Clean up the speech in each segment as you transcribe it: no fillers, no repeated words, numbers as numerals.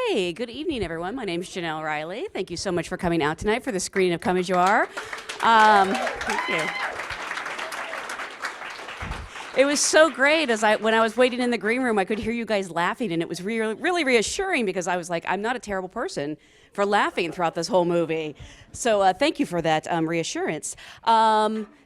Hey, good evening, everyone. My name is Jenelle Riley. Thank you so much for coming out tonight for the screening of Come As You Are. Thank you. It was so great. When I was waiting in the green room, I could hear you guys laughing, and it was really reassuring because I was like, I'm not a terrible person for laughing throughout this whole movie. So thank you for that reassurance.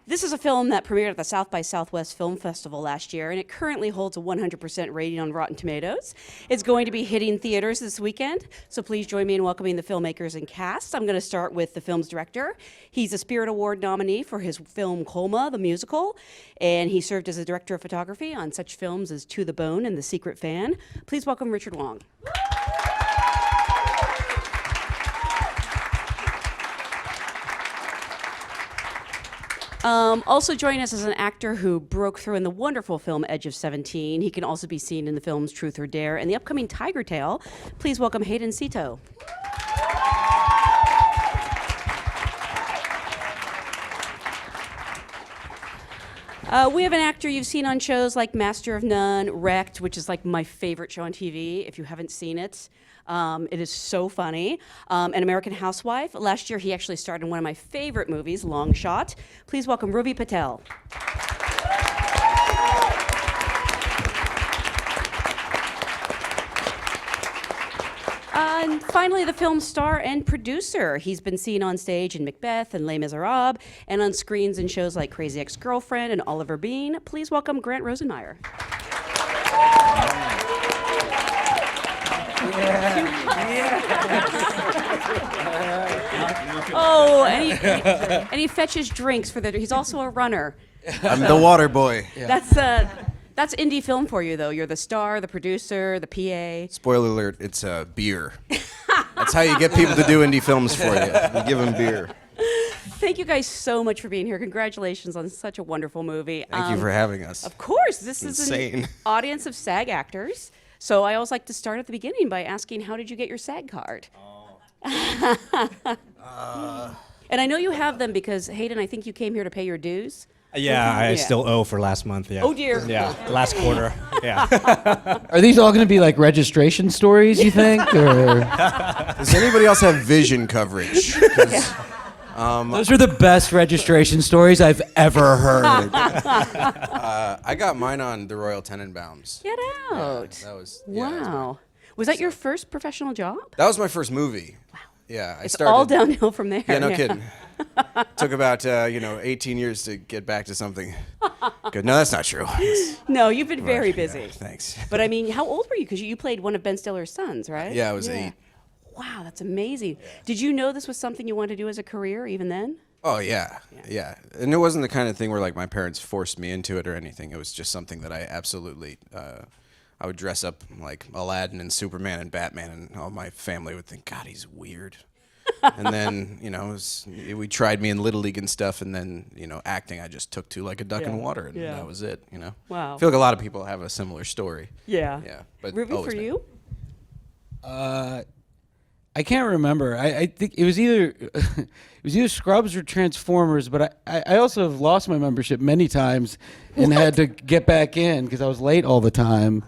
This is a film that premiered at the South by Southwest Film Festival last year, and it currently holds a 100% rating on Rotten Tomatoes. It's going to be hitting theaters this weekend, so please join me in welcoming the filmmakers and cast. I'm going to start with the film's director. He's a Spirit Award nominee for his film Colma, the musical, and he served as a director of photography on such films as To the Bone and The Secret Fan. Please welcome Richard Wong. Also joining us is an actor who broke through in the wonderful film Edge of 17. He can also be seen in the films Truth or Dare and the upcoming Tiger Tail. Please welcome Hayden Szeto. We have an actor you've seen on shows like Master of None, Wrecked, which is like my favorite show on TV, if you haven't seen it. It is so funny. An American Housewife. Last year, he actually starred in one of my favorite movies, Long Shot. Please welcome Ravi Patel. And finally, the film star and producer. He's been seen on stage in Macbeth and Les Miserables, and on screens in shows like Crazy Ex-Girlfriend and Oliver Bean. Please welcome Grant Rosenmeyer. Oh, and he fetches drinks for the. He's also a runner. I'm the water boy. Yeah. That's indie film for you, though. You're the star, the producer, the PA. Spoiler alert: it's beer. That's how you get people to do indie films for you. You give them beer. Thank you guys so much for being here. Congratulations on such a wonderful movie. Thank you for having us. Of course, this is insane. An audience of SAG actors. So I always like to start at the beginning by asking, how did you get your SAG card? And I know you have them because, Hayden, I think you came here to pay your dues. Yeah, I still owe for last month, yeah. Oh, dear. Yeah, last quarter, yeah. Are these all going to be like registration stories, you think? Or? Does anybody else have vision coverage? Those are the best registration stories I've ever heard. I got mine on the Royal Tenenbaums. Get out. Yeah, that was, wow. Was that your first professional job? That was my first movie. Wow. Yeah, I started all downhill from there. Yeah, no kidding. Took about 18 years to get back to something good. No, that's not true. No, you've been very busy. Yeah, thanks. But I mean, how old were you? Because you played one of Ben Stiller's sons, right? Yeah, I was 8. Wow, that's amazing. Yeah. Did you know this was something you wanted to do as a career even then? Oh, yeah. And it wasn't the kind of thing where like my parents forced me into it or anything. It was just something that I absolutely, I would dress up like Aladdin and Superman and Batman, and all my family would think, God, he's weird. And then, we tried me in Little League and stuff, and then, acting I just took to like a duck in water, and that was it, Wow. I feel like a lot of people have a similar story. Yeah. Yeah. But Ruby, for you? I can't remember. I think it was either Scrubs or Transformers, but I also have lost my membership many times and had to get back in because I was late all the time.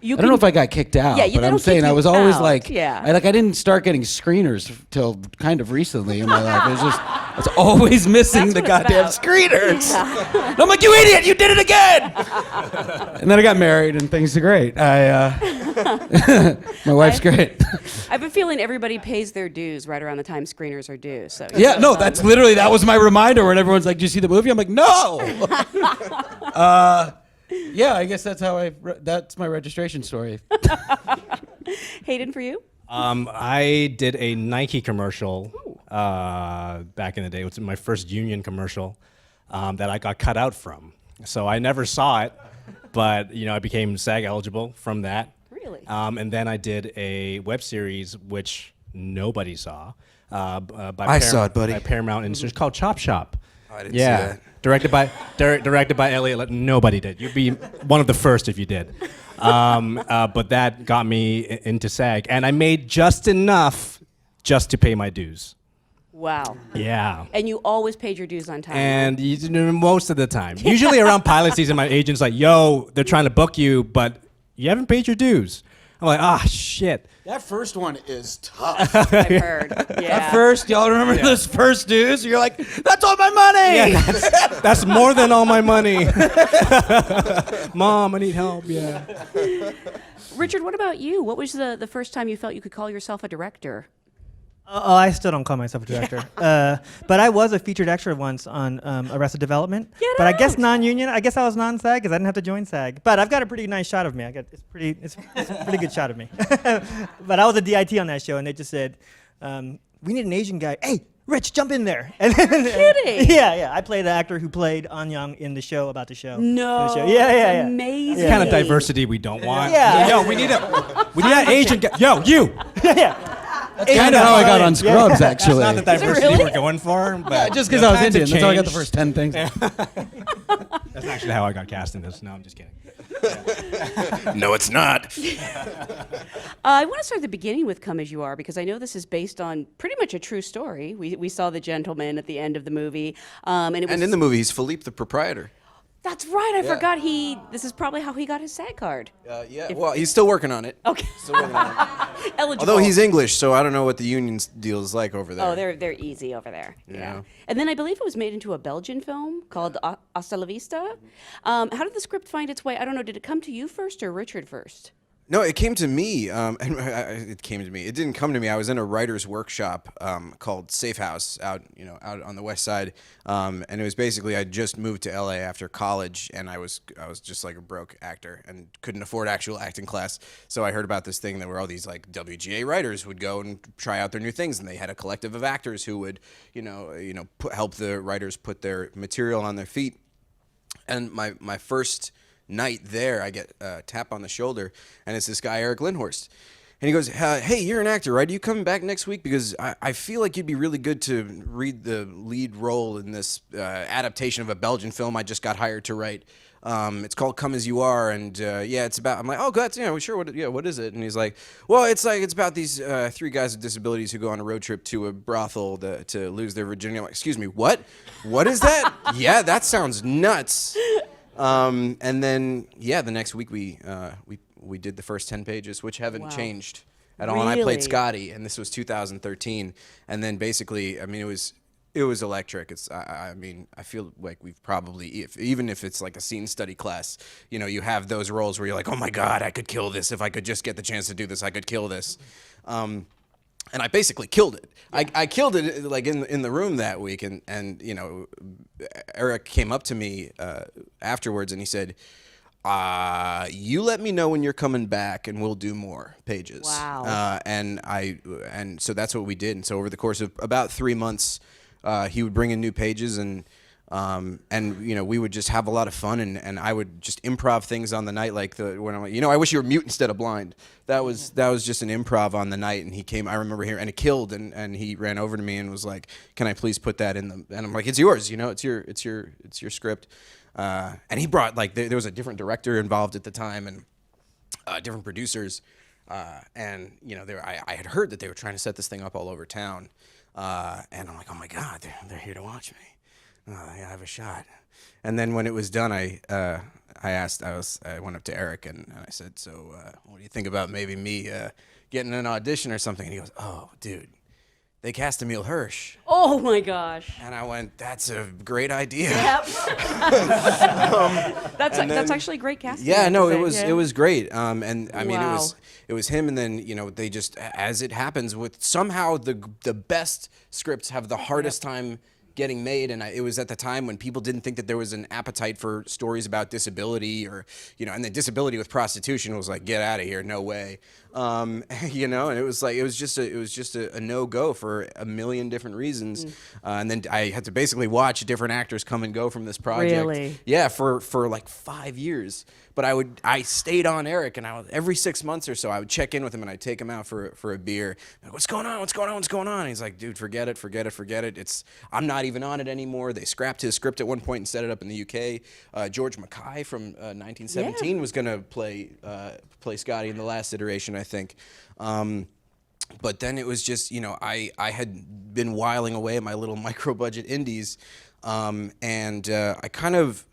I don't know if I got kicked out, but I'm saying I was always like, I didn't start getting screeners till kind of recently in my life. I was always missing the goddamn screeners. Yeah. And I'm like, you idiot, you did it again! And then I got married and things are great. My wife's great. I have a feeling everybody pays their dues right around the time screeners are due. So yeah, no, that's literally, that was my reminder when everyone's like, did you see the movie? I'm like, no! Yeah, I guess that's that's my registration story. Hayden, for you? I did a Nike commercial back in the day. It was my first union commercial that I got cut out from. So I never saw it, but I became SAG eligible from that. Really? And then I did a web series which nobody saw. I saw it, buddy. By Paramount, and it's just called Chop Shop. Oh, I didn't see that. Directed by Elliot. Nobody did. You'd be one of the first if you did. But that got me into SAG, and I made just enough just to pay my dues. Wow. Yeah. And you always paid your dues on time. And most of the time. Usually around pilot season, my agent's like, yo, they're trying to book you, but you haven't paid your dues. I'm like, ah, shit. That first one is tough. I've heard. Yeah. At first, y'all remember those first dudes? You're like, that's all my money. Yeah, that's more than all my money. Mom, I need help. Yeah. Richard, what about you? What was the first time you felt you could call yourself a director? Oh, I still don't call myself a director. But I was a featured extra once on Arrested Development. But I guess non-union. I guess I was non-SAG because I didn't have to join SAG. But I've got a pretty nice shot of me. It's a pretty good shot of me. But I was a DIT on that show, and they just said, "We need an Asian guy. Hey, Rich, jump in there." And You're kidding. Yeah. I played the actor who played An Young in the show about the show. No. The show. Yeah. Amazing. It's kind of diversity we don't want. Yeah. Yo, we need that Asian guy. Yo, you. Yeah. Kind of how I got on Scrubs, actually. That's not the diversity really? we're going for. But Just because I was times have Indian. That's how I got the changed. first 10 things. That's actually how I got cast in this. No, I'm just kidding. No, it's not. I want to start at the beginning with Come As You Are because I know this is based on pretty much a true story. We saw the gentleman at the end of the movie. And it was, And in the movie, he's Philippe, the proprietor. That's right. I forgot this is probably how he got his SAG card. Yeah, well, he's still working on it. Okay. Still working on it. Eligible. Although he's English, so I don't know what the union's deal is like over there. Oh, they're easy over there. Yeah. And then I believe it was made into a Belgian film called Hasta La Vista. How did the script find its way? I don't know. Did it come to you first or Richard first? No, it came to me. It came to me. It didn't come to me. I was in a writer's workshop called Safe House out on the west side, and it was basically I just moved to LA after college, and I was just like a broke actor and couldn't afford actual acting class. So I heard about this thing that where all these like WGA writers would go and try out their new things, and they had a collective of actors who would help the writers put their material on their feet. And my first night there, I get a tap on the shoulder, and it's this guy, Eric Lindhorst. And he goes, hey, you're an actor, right? Are you coming back next week? Because I feel like you'd be really good to read the lead role in this adaptation of a Belgian film I just got hired to write. It's called Come As You Are, and it's about, I'm like, oh, that's, sure, what is it? And he's like, well, it's about these three guys with disabilities who go on a road trip to a brothel to lose their virginity. I'm like, excuse me, what? What is that? Yeah, that sounds nuts. And then, the next week we did the first 10 pages, which haven't changed at all. And I Really? played Scotty, and this was 2013. And then basically, I mean, it was electric. I feel like we've probably, even if it's like a scene study class, you have those roles where you're like, oh my God, I could kill this. If I could just get the chance to do this, I could kill this. And I basically killed it. I killed it like in the room that week, and Eric came up to me afterwards and he said, "You let me know when you're coming back, and we'll do more pages." Wow. And so that's what we did. And so over the course of about 3 months, he would bring in new pages, and we would just have a lot of fun, and I would just improv things on the night, like when I'm like, I wish you were mute instead of blind. That was just an improv on the night, and he came. I remember here, and it killed, and he ran over to me and was like, "Can I please put that in the?" And I'm like, "It's yours, it's your script." And he brought there was a different director involved at the time, and different producers, and I had heard that they were trying to set this thing up all over town, and I'm like, "Oh my God, they're here to watch me. I have a shot." And then when it was done, I went up to Eric and I said, "So what do you think about maybe me getting an audition or something?" And he goes, "Oh, dude, they cast Emile Hirsch." Oh my gosh. And I went, "That's a great idea." Yep. That's actually great casting. I Yeah, have no, to it say. was great. And I mean, Wow. it was him, and then they just, as it happens with somehow the best scripts have the hardest time getting made, and it was at the time when people didn't think that there was an appetite for stories about disability, or and the disability with prostitution was like, get out of here, no way, and it was just a no-go for a million different reasons, and then I had to basically watch different actors come and go from this project. Really? Yeah, for like 5 years. But I stayed on Eric, and every 6 months or so I would check in with him, and I'd take him out for a beer. I'm like, what's going on? And he's like, dude, forget it. I'm not even on it anymore. They scrapped his script at one point and set it up in the UK. George Mackay from 1917 was gonna play Scotty in the last iteration, I think. But then it was just, I had been whiling away at my little micro-budget indies, and I kind of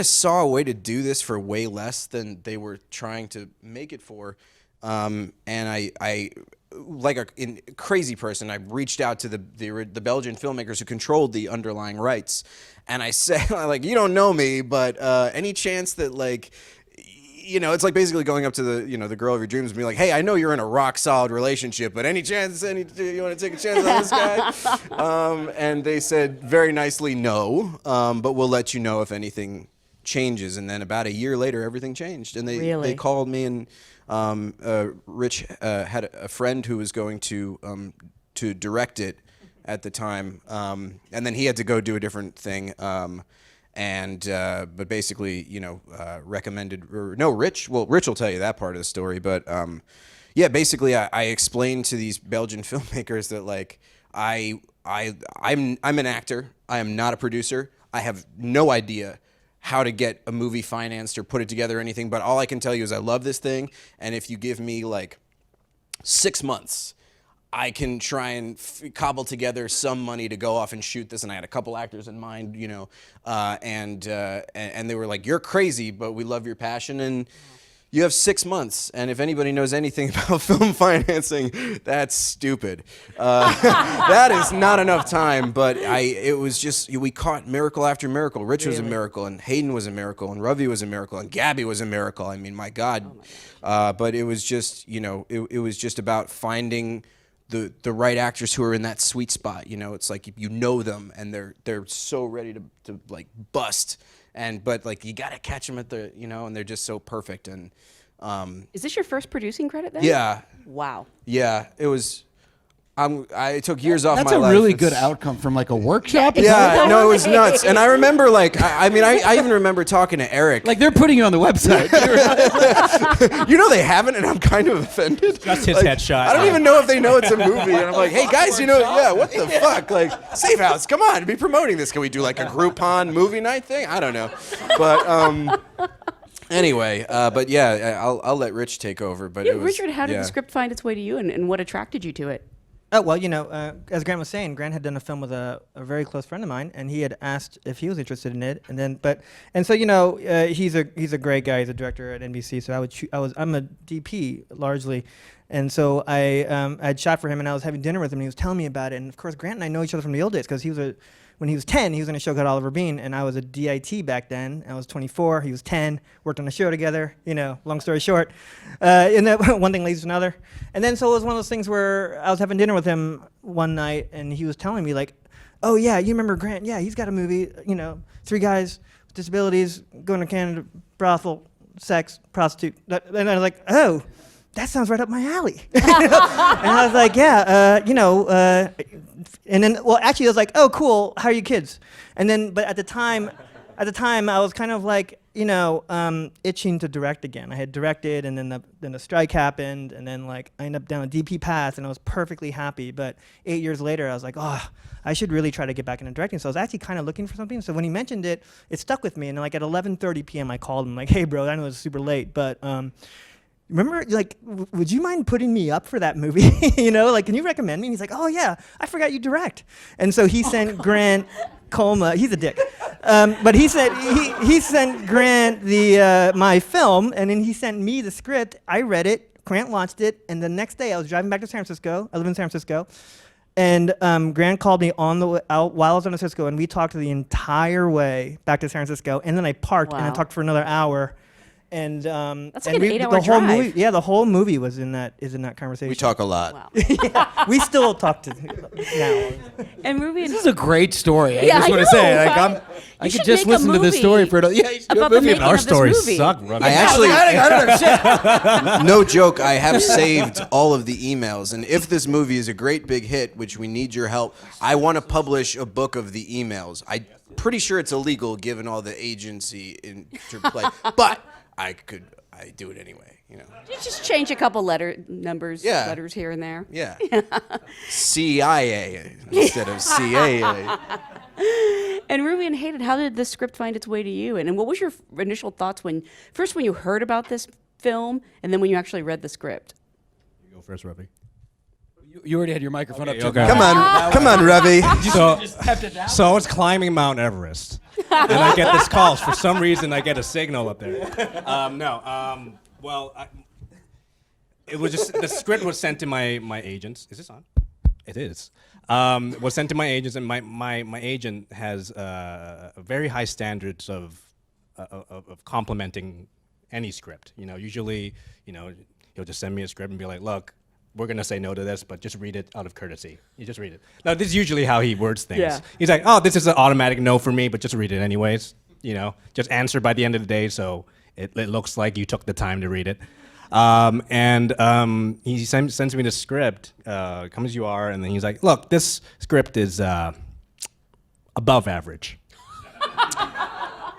saw a way to do this for way less than they were trying to make it for. and I like a crazy person, I reached out to the Belgian filmmakers who controlled the underlying rights, and I said, like, you don't know me, but any chance that, like, you know, it's like basically going up to the girl of your dreams and being like, hey, I know you're in a rock solid relationship, but any chance you want to take a chance on this guy? And they said very nicely, no, but we'll let you know if anything changes. And then about a year later, everything changed, and they called me, and Rich had a friend who was going to direct it at the time, and then he had to go do a different thing. But basically, you know, recommended, or no, Rich will tell you that part of the story. But yeah, basically, I explained to these Belgian filmmakers that, like, I'm an actor. I am not a producer. I have no idea how to get a movie financed or put it together or anything, but all I can tell you is I love this thing, and if you give me like 6 months, I can try and cobble together some money to go off and shoot this. And I had a couple actors in mind, you know, and they were like, you're crazy, but we love your passion, and you have 6 months. And if anybody knows anything about film financing, that's stupid. That is not enough time, but it was just, we caught miracle after miracle. Rich was a miracle, and Hayden was a miracle, and Ravi was a miracle, and Gabby was a miracle. I mean, my God. But it was just, you know, it was just about finding the right actors who are in that sweet spot. You know, it's like, you know them, and they're so ready to like bust. But like, you gotta catch them at the, you know, and they're just so perfect. And Is this your first producing credit then? yeah, Wow. yeah, it was. I took years off my life. That's a really good outcome from like a workshop. Yeah, no, it was nuts. And I remember, like, I mean, I even remember talking to Eric. Like, they're putting you on the website. You know, they haven't, and I'm kind of offended. Just his Like, headshot. I don't even know if they know it's a movie. And I'm like, hey, guys, you know, yeah, what the fuck? Like, Safe House, come on, be promoting this. Can we do like a Groupon movie night thing? I don't know. But anyway, but yeah, I'll let Rich take over. But Yeah, it was, Richard, how did yeah. the script find its way to you, and what attracted you to it? Oh, well, you know, as Grant was saying, Grant had done a film with a very close friend of mine, and he had asked if he was interested in it, and so you know, he's a great guy. He's a director at NBC, so I'm a DP largely, and so I'd shot for him, and I was having dinner with him, and he was telling me about it, and of course, Grant and I know each other from the old days, because when he was 10, he was in a show called Oliver Bean, and I was a DIT back then. I was 24, he was 10, worked on a show together, you know, long story short. And that one thing leads to another. And then so it was one of those things where I was having dinner with him one night, and he was telling me, like, oh yeah, you remember Grant? Yeah, he's got a movie, you know, 3 guys with disabilities, going to Canada, brothel, sex, prostitute. And I was like, oh, that sounds right up my alley. And I was like, yeah, you know, and then, well, actually, I was like, oh, cool, how are you kids? And then, but at the time, I was kind of like, you know, itching to direct again. I had directed, and then the strike happened, and then like I ended up down a DP path, and I was perfectly happy. But 8 years later, I was like, oh, I should really try to get back into directing. So I was actually kind of looking for something. So when he mentioned it, it stuck with me. And like at 11:30 p.m., I called him like, hey, bro, I know it's super late, but remember, like, would you mind putting me up for that movie? You know, like, can you recommend me? And he's like, oh yeah, I forgot you direct. And so he sent Grant Colma. He's a dick, but he sent Grant my film, and then he sent me the script. I read it. Grant launched it, and the next day I was driving back to San Francisco. I live in San Francisco, and Grant called me on the way out while I was in San Francisco, and we talked the entire way back to San Francisco, and then I parked and I talked for another hour. And That's like and an 8-hour the whole drive. movie, yeah, the whole movie is in that conversation. We talk a lot. Wow. Yeah, we still talk to now. And Ruby, This is a great story. I Yeah, just I want to say, know, like, right? I You could should just make a listen to this movie story for yeah, you should do a about the movie making about Our of this stories movie. suck, Ravi. I actually, I don't know, shit. no joke, I have saved all of the emails, and if this movie is a great big hit, which we need your help, I want to publish a book of the emails. I'm pretty sure it's illegal given all the agency interplay, but I do it anyway, you know. You just change a couple letters here and there. Yeah. CIA instead of CAA. And Ruby and Hayden, how did this script find its way to you? And what was your initial thoughts when you heard about this film, and then when you actually read the script? You go first, Ravi. You already had your microphone up. Okay. Come on, Ravi. So I was climbing Mount Everest, and I get this call. For some reason, I get a signal up there. Well, it was just the script was sent to my agents. Is this on? It is. Was sent to my agents, and my agent has very high standards of complimenting any script. Usually, he'll just send me a script and be like, "Look, we're gonna say no to this, but just read it out of courtesy. You just read it." Now, this is usually how he words things. Yeah. He's like, "Oh, this is an automatic no for me, but just read it anyways. Just answer by the end of the day, so it looks like you took the time to read it." He sends me the script, come as you are, and then he's like, "Look, this script is above average.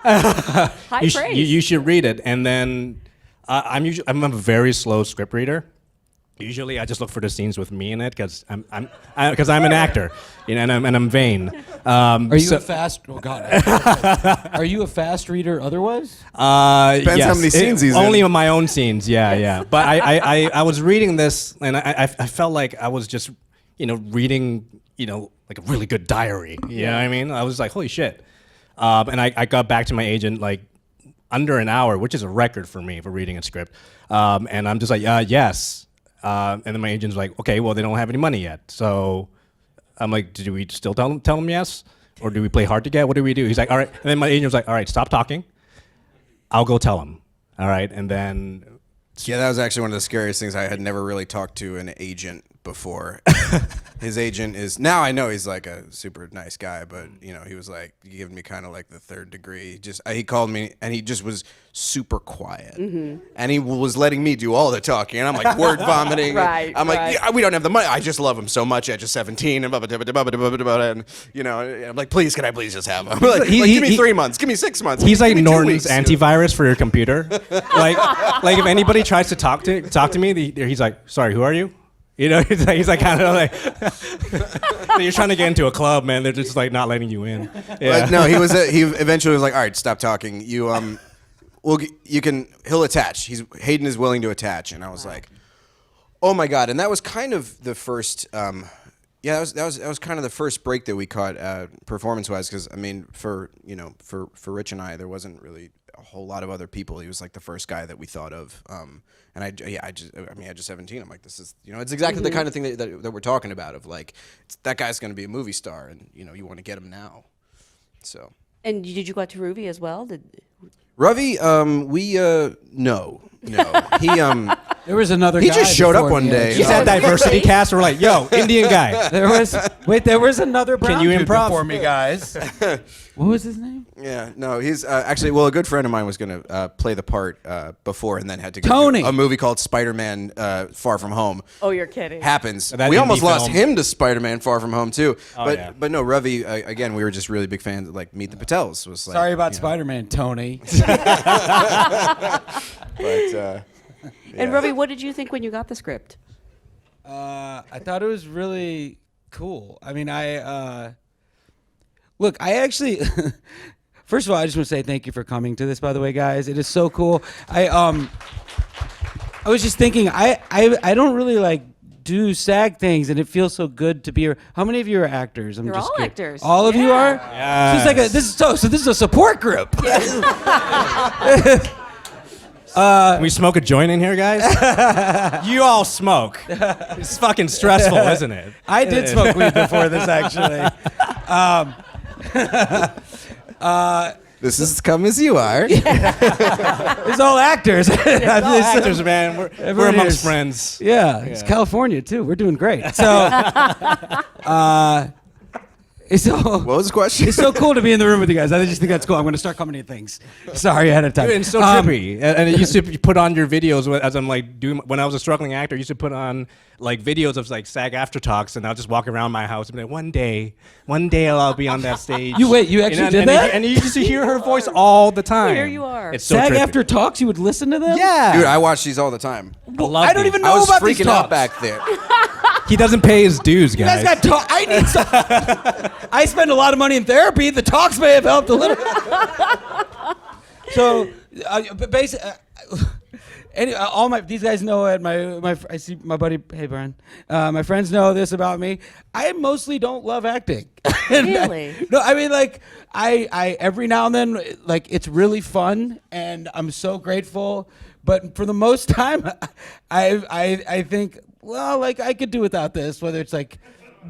High praise. You should read it." And then I'm a very slow script reader. Usually, I just look for the scenes with me in it because I'm an actor, and I'm vain. Are you a fast? Oh God. Are you a fast reader otherwise? Depends yes, how many scenes he's only in. on my own scenes. Yeah. But I was reading this, and I felt like I was just reading like a really good diary. You know what I mean? I was like, holy shit. And I got back to my agent like under an hour, which is a record for me for reading a script. And I'm just like, yes. And then my agent's like, okay, well, they don't have any money yet. So I'm like, do we still tell them yes? Or do we play hard to get? What do we do? He's like, all right. And then my agent was like, all right, stop talking. I'll go tell him. All right. And then. Yeah, that was actually one of the scariest things. I had never really talked to an agent before. His agent is, now I know he's like a super nice guy, but he was like giving me kind of like the third degree. He called me and he just was super quiet, and he was letting me do all the talking, and I'm like word vomiting. Right, I'm like, right. yeah, we don't have the money. I just love him so much at just 17, and blah, blah, blah, blah, blah, blah, blah, and I'm like, please, can I please just have him? Like, give me 3 months, give me 6 months. He's like give me 2 Norton's weeks. antivirus for your computer. like if anybody tries to talk to me, he's like, sorry, who are you? He's like kind of like you're trying to get into a club, man. They're just like not letting you in. Yeah. But no, he eventually was like, all right, stop talking. He'll attach. Hayden is willing to attach, and I was like, oh my god. And that was kind of the first. That was kind of the first break that we caught performance-wise, because I mean, for Rich and I, there wasn't really a whole lot of other people. He was like the first guy that we thought of. And I just 17. I'm like, this is, it's exactly the kind of thing that we're talking about, of like, that guy's going to be a movie star, and you want to get him now. So. And did you go out to Ravi as well? Ravi, no. He There was another He guy just showed up before one me, day. actually. He's at diversity cast. We're like, yo, Indian guy. There was another brown you dude improv? before me, guys. What was his name? Yeah, no, he's actually, well, a good friend of mine was going to play the part before, and then had to go Tony. do a movie called Spider-Man Far From Home. Oh, you're kidding. Happens. That We indie almost lost film. him to Spider-Man Far From Home, too. Yeah. But no, Ravi, again, we were just really big fans of, like, Meet the Patels. Was like, Sorry about Spider-Man, Tony. But, And Ravi, what did you think when you got the script? I thought it was really cool. I mean, look, I actually, first of all, I just want to say thank you for coming to this, by the way, guys. It is so cool. I was just thinking, I don't really like do SAG things, and it feels so good to be here. How many of you are actors? They're just all curious. actors. All of you are? Yes. So it's like so this is a support group. We smoke a joint in here, guys? You all smoke. It's fucking stressful, isn't it? I did smoke weed before this, actually. this is come as you are. It's all actors. All actors, man. We're Everyone amongst is- friends. Yeah, it's California too. We're doing great. So, What was the question? it's so cool to be in the room with you guys. I just think that's cool. I'm going to start coming to things. Sorry ahead of time. Dude, it's so trippy. And it used to put on your videos as I'm like doing, when I was a struggling actor, I used to put on like videos of like SAG-AFTRA talks, and I'll just walk around my house and be like, one day I'll be on that stage. You actually did that? And you used to hear her voice all the time. Here you are. It's so SAG trippy. after talks, you would listen to them? Yeah. Dude, I watch these all the time. love I don't these. even I know was about these freaking talks. out back there. He doesn't pay his dues, You guys guys. got talk. I need some. I spend a lot of money in therapy. The talks may have helped a little. So, but basically, Anyway, these guys know it. I see my buddy. Hey, Brian. My friends know this about me. I mostly don't love acting. Really? No, I mean, like, I every now and then, like, it's really fun, and I'm so grateful. But for the most time, I think, well, like, I could do without this. Whether it's like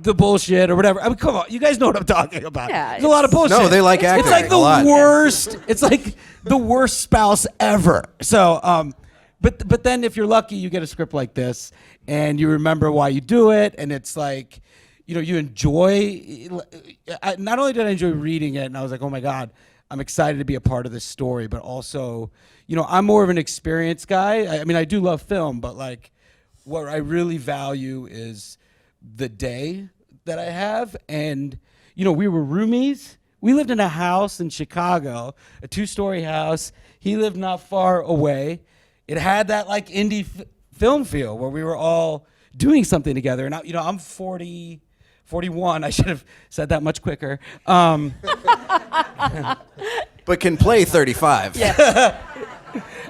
the bullshit or whatever. I mean, come on, you guys know what I'm talking about. Yeah, There's a lot of bullshit. No, they like acting It's like a lot. the worst. It's like the worst spouse ever. So, but then if you're lucky, you get a script like this, and you remember why you do it, and it's like, you know, you enjoy. Not only did I enjoy reading it, and I was like, oh my God, I'm excited to be a part of this story, but also, you know, I'm more of an experienced guy. I mean, I do love film, but like, what I really value is the day that I have. And, you know, we were roomies. We lived in a house in Chicago, a 2-story house. He lived not far away. It had that like indie film feel where we were all doing something together. And I'm 41. I should have said that much quicker. But can play 35. Yes.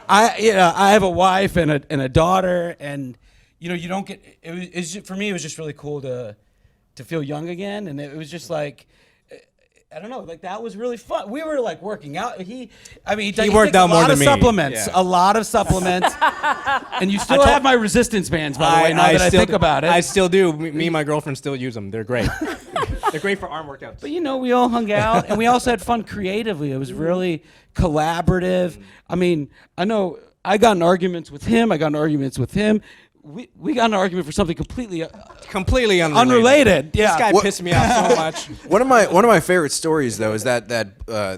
I have a wife and a daughter, and you know, you don't get. For me, it was just really cool to feel young again, and it was just like, I don't know, like that was really fun. We were like working out. He worked out more than me. A lot of supplements, and you still have my resistance bands, by the way. Now that I think about it, I still do. Me and my girlfriend still use them. They're great. They're great for arm workouts. But you know, we all hung out, and we also had fun creatively. It was really collaborative. I mean, I know I got in arguments with him. I got in arguments with him. We got in an argument for something completely unrelated. Yeah, This guy pissed me off so much. One of my favorite stories though is that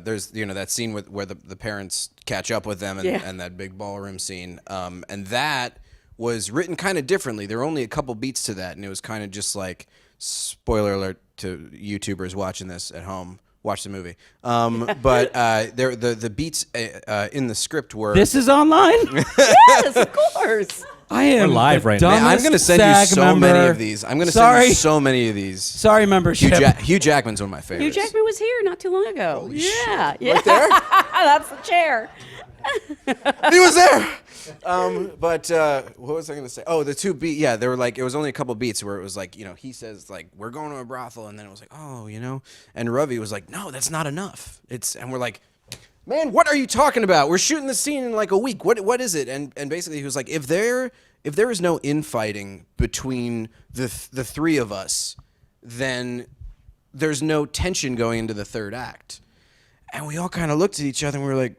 there's, you know, that scene where the parents catch up with them and that big ballroom scene, and that was written kind of differently. There were only a couple beats to that, and it was kind of just like, spoiler alert to YouTubers watching this at home, watch the movie. But the beats in the script were. This is online. Yes, of course. I am We're live right now. Man, I'm going to send you SAG so many member. of these. I'm going to send you so many of these. Sorry, membership. Hugh Jackman's one of my Hugh favorites. Jackman was here not too long ago. Holy yeah, shit. yeah. Right there? That's the chair. He was there. But what was I going to say? Oh, the 2 beat. Yeah, they were like, it was only a couple beats where it was like, you know, he says like, we're going to a brothel, and then it was like, oh, you know, and Ravi was like, no, that's not enough. And we're like, man, what are you talking about? We're shooting the scene in like a week. What is it? And basically he was like, if there is no infighting between the 3 of us, then there's no tension going into the 3rd act. And we all kind of looked at each other and we were like,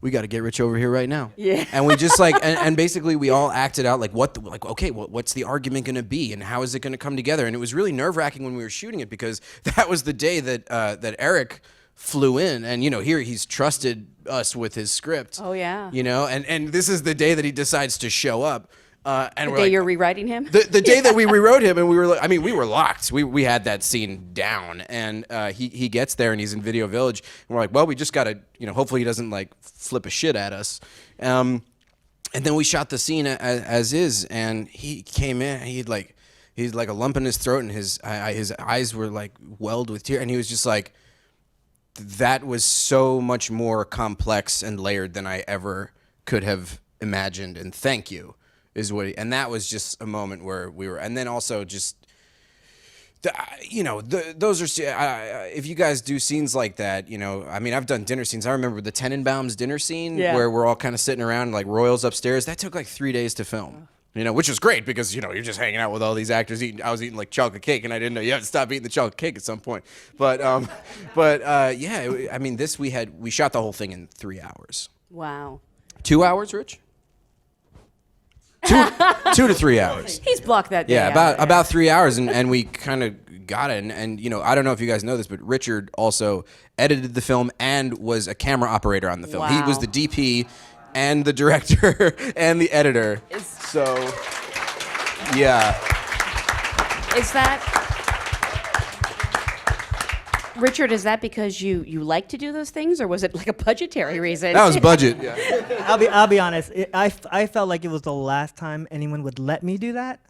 we got to get Rich over here right now. Yeah. And we just like, and basically we all acted out like, okay, what's the argument going to be, and how is it going to come together? And it was really nerve-wracking when we were shooting it, because that was the day that Eric flew in, and you know, here he's trusted us with his script. Oh yeah. You know, and this is the day that he decides to show up. And The we're day like, you're rewriting him? the day that we rewrote him, and we were like, I mean, we were locked. We had that scene down, and he gets there and he's in Video Village, and we're like, well, we just gotta, you know, hopefully he doesn't like flip a shit at us. And then we shot the scene as is, and he came in, he'd like a lump in his throat, and his eyes were like welled with tears, and he was just like, that was so much more complex and layered than I ever could have imagined, and thank you. Is what and that was just a moment where we were, and then also just, you know, those are, if you guys do scenes like that, you know, I mean, I've done dinner scenes. I remember the Tenenbaum's dinner scene where we're all kind of sitting around like royals upstairs. That took like 3 days to film, you know, which was great because, you know, you're just hanging out with all these actors eating. I was eating like chocolate cake, and I didn't know you had to stop eating the chocolate cake at some point. But yeah, I mean, we shot the whole thing in 3 hours. Wow. 2 hours, Rich? 2 to 3 hours. He's blocked that day. Yeah, out. about 3 hours, and we kind of got it. And you know, I don't know if you guys know this, but Richard also edited the film and was a camera operator on the film. He Wow. was the DP and the director and the editor. So, yeah. Is that Richard? Is that because you like to do those things, or was it like a budgetary reason? That was budget. Yeah. I'll be honest. I felt like it was the last time anyone would let me do that,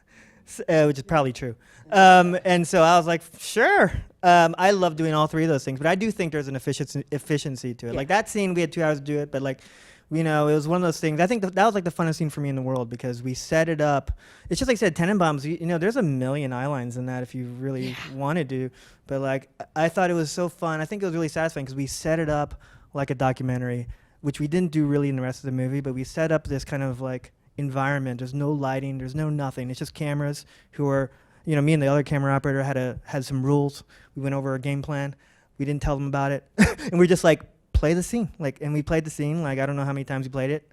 which is probably true. And so I was like, sure. I love doing all 3 of those things, but I do think there's an efficiency to it. Yeah. Like that scene, we had 2 hours to do it, but like You know, it was one of those things. I think that was like the funnest scene for me in the world because we set it up. It's just like I said, Tenenbaums. You know, there's a million eye lines in that if you really wanted to. But like, I thought it was so fun. I think it was really satisfying because we set it up like a documentary, which we didn't do really in the rest of the movie. But we set up this kind of like environment. There's no lighting. There's no nothing. It's just cameras who are, you know, me and the other camera operator had some rules. We went over a game plan. We didn't tell them about it, and we're just like, play the scene, like, and we played the scene. Like, I don't know how many times we played it.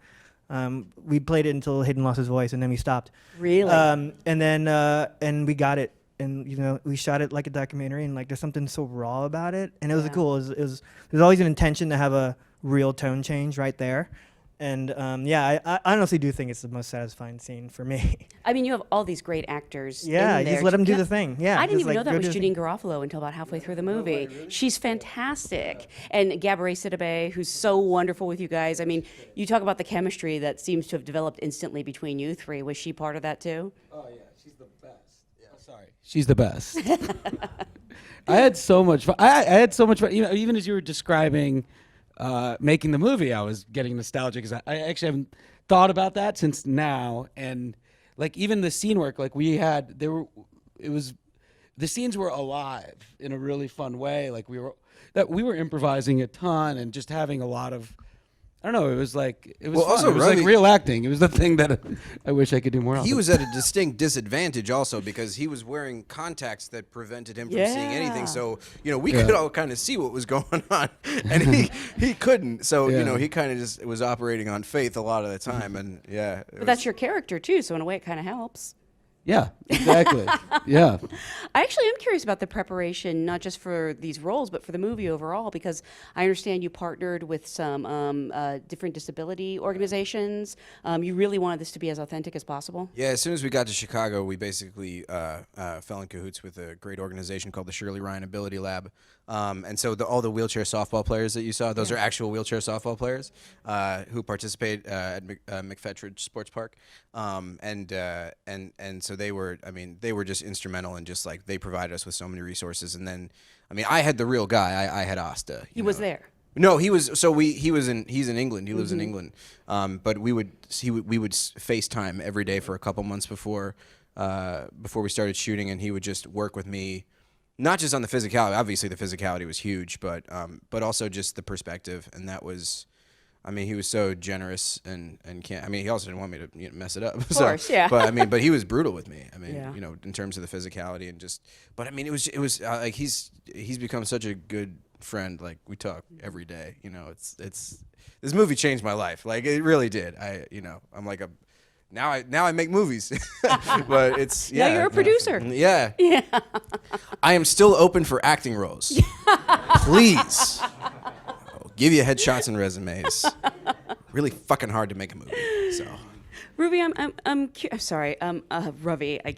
We played it until Hayden lost his voice, and then we stopped. Really? And then and we got it, and you know, we shot it like a documentary, and like, there's something so raw about it, and it was cool. There's always an intention to have a real tone change right there. And I honestly do think it's the most satisfying scene for me. I mean, you have all these great actors. Yeah, in you there just let them do to- the thing. Yeah, I didn't just, even like, know that go was do the Janeane Garofalo until about halfway through the movie. She's fantastic. And Gabourey Sidibe, who's so wonderful with you guys. I mean, you talk about the chemistry that seems to have developed instantly between you three. Was she part of that too? Oh yeah, she's the best. Yeah, sorry, she's the best. I had so much fun. I had so much fun. You know, even as you were describing making the movie, I was getting nostalgic because I actually haven't thought about that since now. And like even the scene work, like the scenes were alive in a really fun way. Like we were improvising a ton and just having a lot of. I don't know. It was fun. Also, it was Ravi- like real acting. It was the thing that I wish I could do more of. He was at a distinct disadvantage also because he was wearing contacts that prevented him from seeing anything. So, you know, we could all kind of see what was going on, and he couldn't. So, you know, he kind of just was operating on faith a lot of the time. And yeah. But that's your character too, so in a way it kind of helps. Yeah, exactly. Yeah. I actually am curious about the preparation, not just for these roles, but for the movie overall, because I understand you partnered with some different disability organizations. You really wanted this to be as authentic as possible. Yeah, as soon as we got to Chicago, we basically fell in cahoots with a great organization called the Shirley Ryan Ability Lab. And so all the wheelchair softball players that you saw, those are actual wheelchair softball players who participate at McFetridge Sports Park. And so they were just instrumental in just like they provided us with so many resources. And then, I mean, I had the real guy. I had HASTA. He was there. No, he was. So he's in England. He lives in England. But we would FaceTime every day for a couple months before we started shooting, and he would just work with me, not just on the physicality. Obviously, the physicality was huge, but also just the perspective, and that was. I mean, he was so generous and he also didn't want me to mess it up. Of course, yeah. But he was brutal with me. I mean, Yeah. you know, in terms of the physicality and just. But I mean, it was like he's become such a good friend. Like we talk every day. You know, it's this movie changed my life. Like it really did. I'm like now I make movies, but it's Now you're a producer. Yeah. Yeah. I am still open for acting roles. Please. Give you headshots and resumes. Really fucking hard to make a movie. So, Ruby, I'm sorry. Ravi, I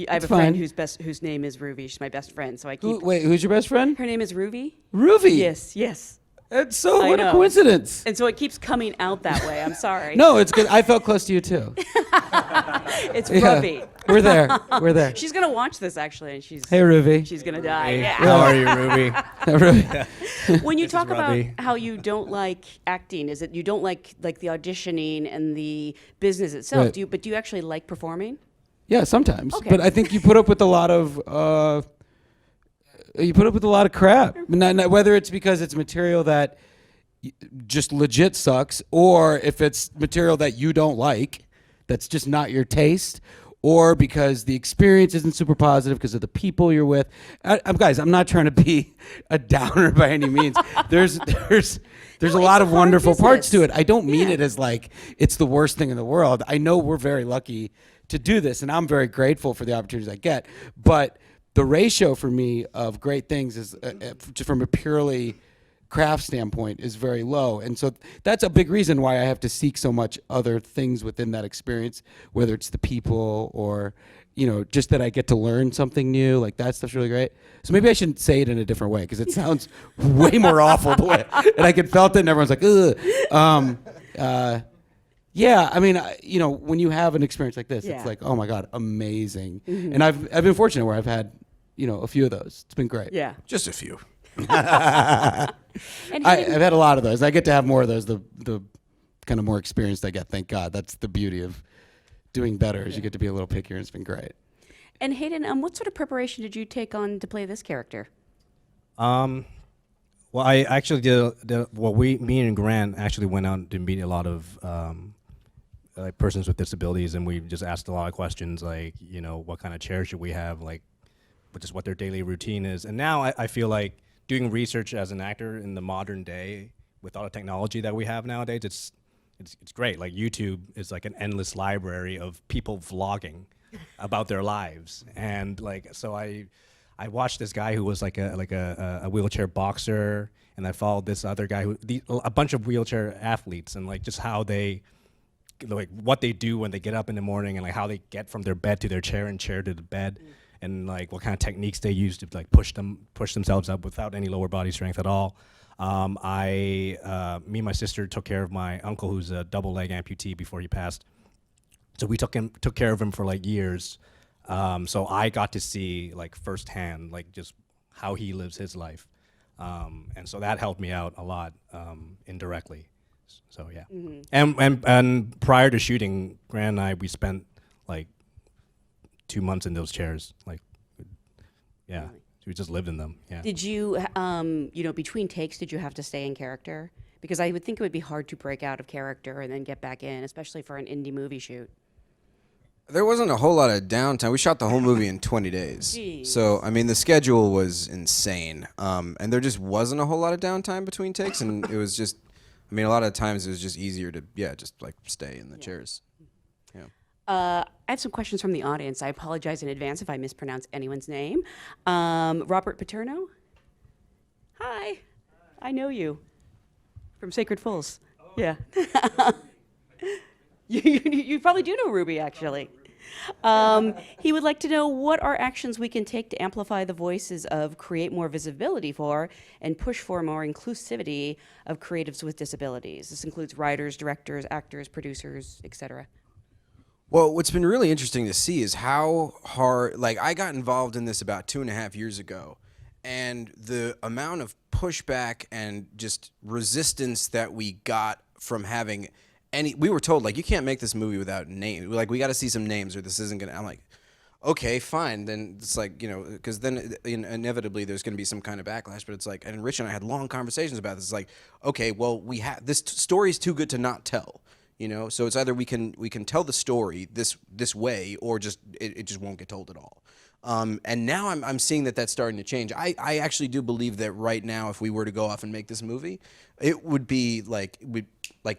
have a fine. friend whose name is Ruby. She's my best friend, so I keep. Wait, who's your best friend? Her name is Ruby. Ruby. Yes. That's so I what a know. coincidence. And so it keeps coming out that way. I'm sorry. No, it's good. I felt close to you too. It's Yeah. Ruby. We're there. We're there. She's gonna watch this actually, and she's Hey, Ruby. she's gonna die. Hey, Yeah. how are you, Ruby? Ruby. When you talk about Robbie. how you don't like acting, is it you don't like the auditioning and the business itself? Right. Do you actually like performing? Yeah, sometimes. Okay. But I think you put up with a lot of crap. Whether it's because it's material that just legit sucks, or if it's material that you don't like, that's just not your taste, or because the experience isn't super positive because of the people you're with. Guys, I'm not trying to be a downer by any means. There's a lot of hard wonderful parts to business. it. I don't mean it as like it's the worst thing in the world. I know we're very lucky to do this, and I'm very grateful for the opportunities I get. But the ratio for me of great things is from a purely craft standpoint is very low, and so that's a big reason why I have to seek so much other things within that experience, whether it's the people or just that I get to learn something new. Like that stuff's really great. So maybe I shouldn't say it in a different way because it sounds way more awful the way, and I can felt it, and everyone's like, ugh. Yeah, I mean, when you have an experience like this, Yeah. it's like, oh my god, amazing. And I've been fortunate where I've had a few of those. It's been great. Yeah. just a few. And I've had a lot of those. I get to have more of those the kind of more experienced I get. Thank God. That's the beauty of doing better, is you get to be a little pickier, and it's been great. And Hayden, what sort of preparation did you take on to play this character? Well, I actually me and Grant actually went out to meet a lot of like persons with disabilities, and we just asked a lot of questions, like, you know, what kind of chair should we have, like, just what their daily routine is. And now I feel like doing research as an actor in the modern day with all the technology that we have nowadays, it's great. Like, YouTube is like an endless library of people vlogging about their lives, and like, so I watched this guy who was like a wheelchair boxer, and I followed this other guy a bunch of wheelchair athletes, and like just how they, like, what they do when they get up in the morning, and like how they get from their bed to their chair and chair to the bed, and like what kind of techniques they use to like push themselves up without any lower body strength at all. Me and my sister took care of my uncle, who's a double leg amputee before he passed. So we took care of him for like years. So I got to see like firsthand, like just how he lives his life. And so that helped me out a lot, indirectly. So yeah. And prior to shooting, Grant and I, we spent like 2 months in those chairs. Like, yeah, really? We just lived in them. Yeah. Did you, between takes, did you have to stay in character? Because I would think it would be hard to break out of character and then get back in, especially for an indie movie shoot. There wasn't a whole lot of downtime. We shot the whole movie in 20 days. Jeez. So, I mean, the schedule was insane. And there just wasn't a whole lot of downtime between takes. And it was just, I mean, a lot of times it was just easier to, just like stay in the chairs. Yeah. I have some questions from the audience. I apologize in advance if I mispronounce anyone's name. Robert Paterno? Hi. I know you from Sacred Fools. Oh. Yeah. You probably do know Ruby, actually. He would like to know what are actions we can take to amplify the voices of, create more visibility for, and push for more inclusivity of creatives with disabilities. This includes writers, directors, actors, producers, etc. Well, what's been really interesting to see is how hard, like, I got involved in this about 2.5 years ago, and the amount of pushback and just resistance that we got from having we were told, like, you can't make this movie without names. Like, we got to see some names or this isn't going to, I'm like, okay, fine. Then it's like, because then inevitably there's going to be some kind of backlash, but it's like, and Rich and I had long conversations about this. It's like, okay, well, this story's too good to not tell, so it's either we can tell the story this way, or just, it just won't get told at all. And now I'm seeing that that's starting to change. I actually do believe that right now, if we were to go off and make this movie, it would be like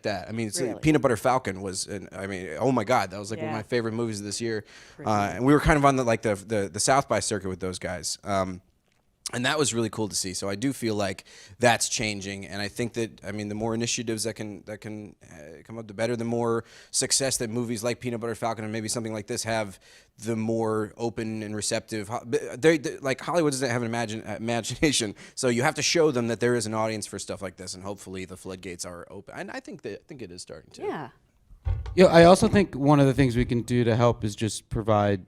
that. I mean, Really? Peanut Butter Falcon was, oh my God, that was like one of my favorite movies of this year. And we were kind of on the South by circuit with those guys. And that was really cool to see. So I do feel like that's changing, and I think that, the more initiatives that can come up, the better. The more success that movies like Peanut Butter Falcon and maybe something like this have, the more open and receptive. Like, Hollywood doesn't have an imagination, so you have to show them that there is an audience for stuff like this, and hopefully the floodgates are open. And I think it is starting to. Yeah. Yeah, I also think one of the things we can do to help is just provide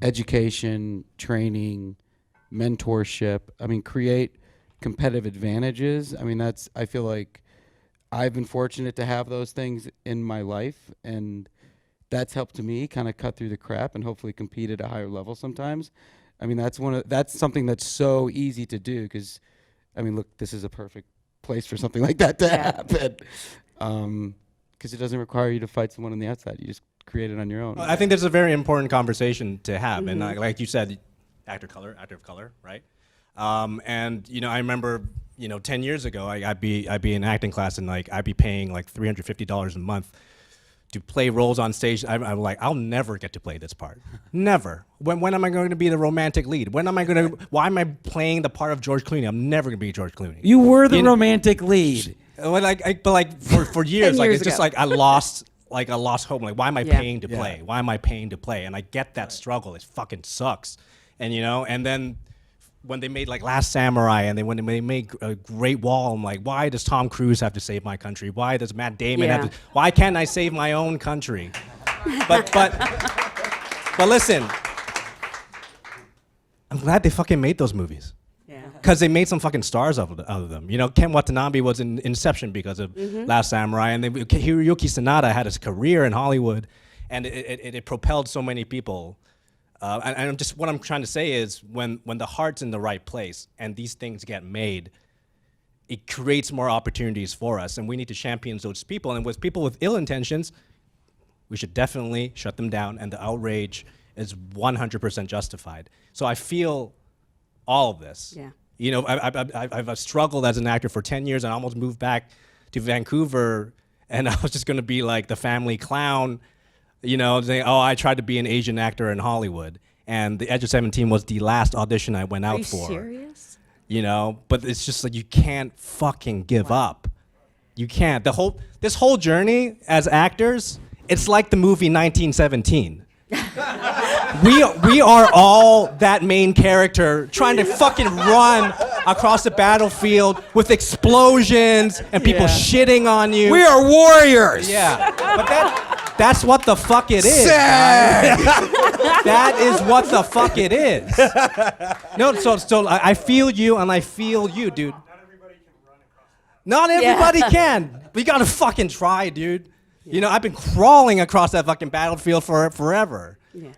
education, training, mentorship. Create competitive advantages. I feel like I've been fortunate to have those things in my life, and that's helped me kind of cut through the crap and hopefully compete at a higher level sometimes. That's something that's so easy to do, because look, this is a perfect place for something like that to happen. Because it doesn't require you to fight someone on the outside. You just create it on your own. Well, I think that's a very important conversation to have, and like you said, actor of color, right? And I remember, 10 years ago, I'd be in acting class, and like I'd be paying like $350 a month to play roles on stage. I'm like, I'll never get to play this part, never. When am I going to be the romantic lead? Why am I playing the part of George Clooney? I'm never going to be George Clooney. You were the romantic lead. For years, like, it's ago. just like I lost hope. Like, why am I paying to play? Yeah. Why am I paying to play? And I get that struggle. It fucking sucks. And and then when they made like Last Samurai, and when they made a Great Wall, I'm like, why does Tom Cruise have to save my country? Why does Matt Damon have to? Why can't I save my own country? But listen, I'm glad they fucking made those movies. Yeah. Because they made some fucking stars out of them. You know, Ken Watanabe was in Inception because of Last Samurai, and Hiroyuki Sanada had his career in Hollywood, and it propelled so many people. And what I'm trying to say is when the heart's in the right place and these things get made, it creates more opportunities for us, and we need to champion those people. And with people with ill intentions, we should definitely shut them down, and the outrage is 100% justified. So I feel all of this. Yeah. You know, I've struggled as an actor for 10 years, and I almost moved back to Vancouver, and I was just gonna be like the family clown, you know, saying, oh, I tried to be an Asian actor in Hollywood, and The Edge of 17 was the last audition I went out for. Are you serious? You know, but it's just like you can't fucking give up. You can't. This whole journey as actors, it's like the movie 1917. We are all that main character trying to fucking run across the battlefield with explosions and people shitting on you. We are warriors. Yeah, but that's what the fuck it is. SAG! That is what the fuck it is. No, so I feel you and I feel you, dude. Not everybody can. We gotta fucking try, dude. You know, I've been crawling across that fucking battlefield for forever. Yeah.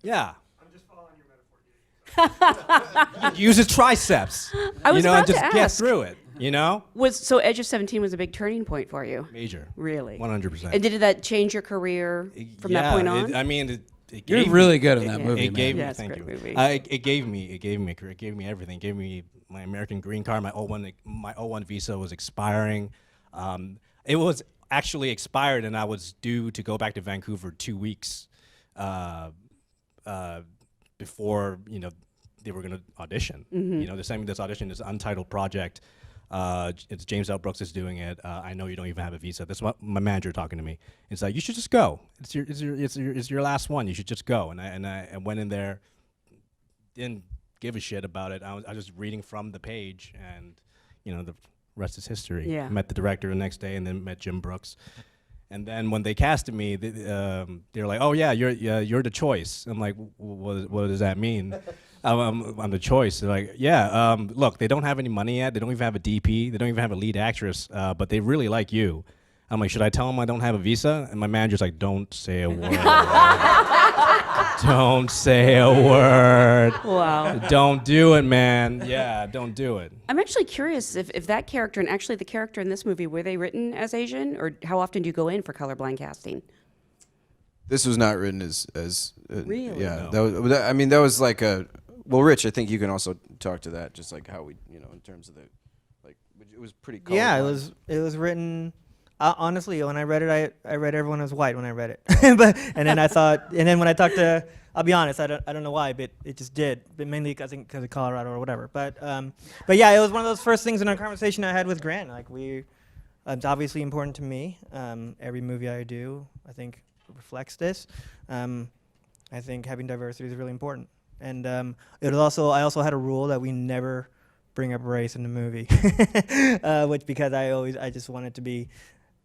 Yeah. I'm just following your metaphor. Use his triceps. I was you know, about and just to get ask. through it. You know? So Edge of 17 was a big turning point for you? Major. Really? 100%. And did that change your career from that point on? I mean, it You're gave really me, good in that movie, It man. gave Yeah, me, it's a thank great you. movie. It gave me a career. It gave me everything. It gave me my American green card. My O1 visa was expiring. It was actually expired, and I was due to go back to Vancouver 2 weeks before, you know, they were going to audition. You know, they're sending me this audition, this Untitled project. It's James L. Brooks is doing it. I know you don't even have a visa. That's what my manager talking to me. It's like, you should just go. It's your last one. You should just go. And I went in there, didn't give a shit about it. I was just reading from the page, and you know, the rest is history. Yeah. Met the director the next day, and then met Jim Brooks. And then when they casted me, they're like, "Oh yeah, you're the choice." I'm like, "What does that mean?" I'm the choice. They're like, "Yeah, look, they don't have any money yet. They don't even have a DP. They don't even have a lead actress. But they really like you." I'm like, "Should I tell them I don't have a visa?" And my manager's like, "Don't say a word. Don't say a word. Wow. Don't do it, man. Yeah, don't do it." I'm actually curious if that character, and actually the character in this movie, were they written as Asian, or how often do you go in for colorblind casting? This was not written as Really? Yeah, No. that was like a. Well, Rich, I think you can also talk to that, just like how we, you know, in terms of the, like, it was pretty. Yeah, colorblind. it was written. Honestly, when I read it, I read everyone as white when I read it. And then when I talked to, I'll be honest, I don't know why, but it just did. But mainly because of Colorado or whatever. But yeah, it was one of those first things in our conversation I had with Grant. Like it's obviously important to me. Every movie I do, I think, reflects this. I think having diversity is really important. And I also had a rule that we never bring up race in the movie, which because I just want it to be.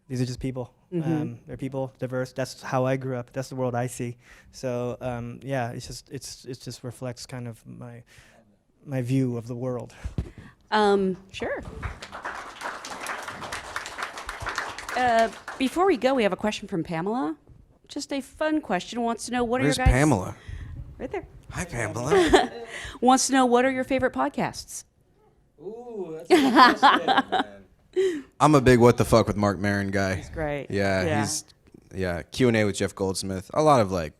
These are just people. They're people, diverse. That's how I grew up. That's the world I see. So yeah, it just reflects kind of my view of the world. Sure. Before we go, we have a question from Pamela. Just a fun question. Wants to know what Where's are your guys' Pamela? Right there. Hi, Pamela. Wants to know what are your favorite podcasts? Ooh, that's a good question. I'm a big What the Fuck with Mark Maron guy. He's great. Yeah, he's Q&A with Jeff Goldsmith. A lot of, like,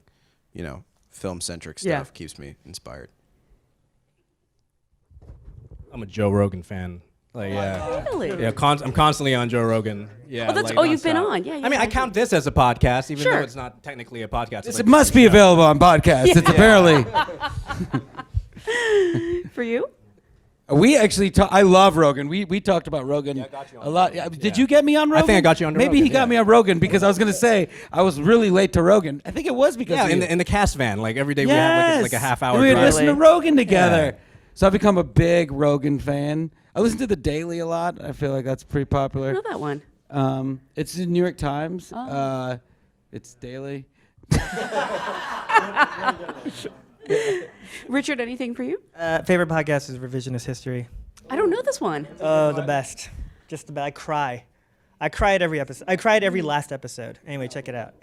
you know, film-centric stuff keeps me inspired. I'm a Joe Rogan fan. Like, yeah. Really? Yeah, I'm constantly on Joe Rogan. Yeah. Oh, that's like, you've been nonstop. on. Yeah. I mean, I count this as a podcast, even Sure. though it's not technically a podcast. It must be available on podcasts. It's apparently. For you? We actually I love Rogan. We talked about Rogan I got you on a lot. Rogan. Did you get me on Rogan? I think I got you on Maybe Rogan, he got yeah. me on Rogan because I was going to say I was really late to Rogan. I think it was because Yeah, of you. in the cast van. Like every day we have like a half hour And we would drive. listen to Rogan together. Yeah. So I've become a big Rogan fan. I listen to The Daily a lot. I feel like that's pretty I popular. know that one. It's the New York Times. Oh. It's daily. Richard, anything for you? Favorite podcast is Revisionist History. I don't know this one. Oh, the best. Just the best. I cry. I cry at every episode. I cried every last episode. Anyway, check it out.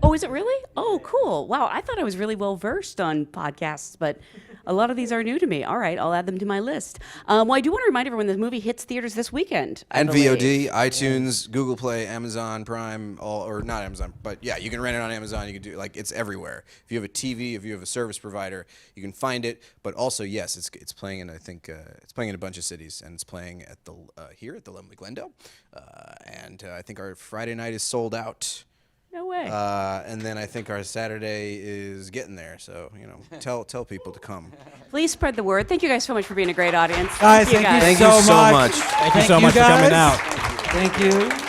Oh, is it really? Oh, cool. Wow, I thought I was really well versed on podcasts, but a lot of these are new to me. All right, I'll add them to my list. Well, I do want to remind everyone the movie hits theaters this weekend. I And believe. VOD, iTunes, Google Play, Amazon Prime, or not Amazon, but yeah, you can rent it on Amazon. You can do it's everywhere. If you have a TV, if you have a service provider, you can find it. But also, yes, it's playing in it's playing in a bunch of cities, and it's playing at the here at the Lemley Glendale, and I think our Friday night is sold out. No way. And then I think our Saturday is getting there. So tell people to come. Please spread the word. Thank you guys so much for being a great audience. Guys, Thank you guys. Thank you so much. Thank you so much for coming out. Thank you.